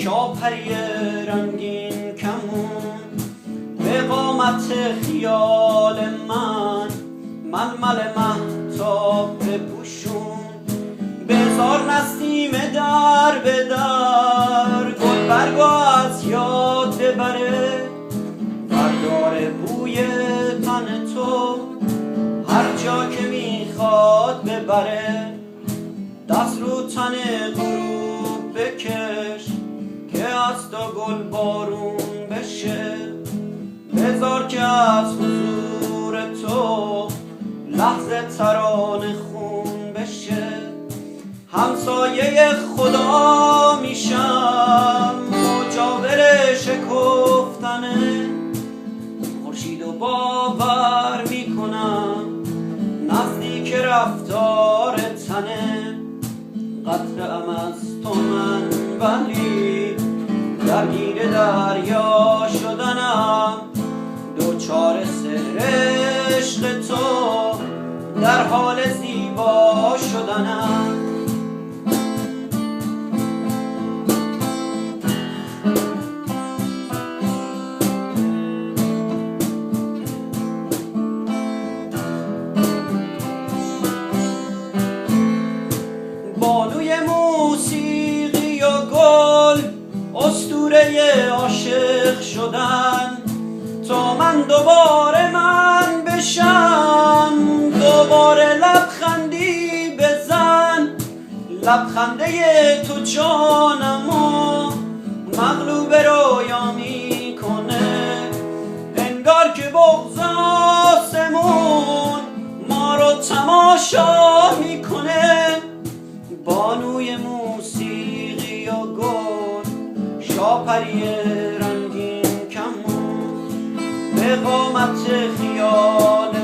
شاپری رنگین کمون به قامت خیال من ململ مهتاب بپوشون بذار نسیم در به در گل برگو از یاد ببره بردار بوی تن تو هر جا که میخواد ببره دست رو تن غروب بکش که از تا گل بارون بشه بذار که از حضور تو لحظه ترانه خون بشه همسایه خدا میشم مجاور شکفتنه خورشید و باور میکنم نزدیک رفتار تنه قطره ام از تو من ولی درگیر دریا شدنم دوچار سحر عشق تو در حال زیبا شدنم بانوی موسیقی و گل اسطوره عاشق شدن تا من دوباره من بشم دوباره لبخندی بزن لبخنده تو جانمو مغلوب رویا میکنه انگار که بغض آسمون ما رو تماشا میکنه بانوی موسیقی و گل شاپری رنگین کمون به قامت خیال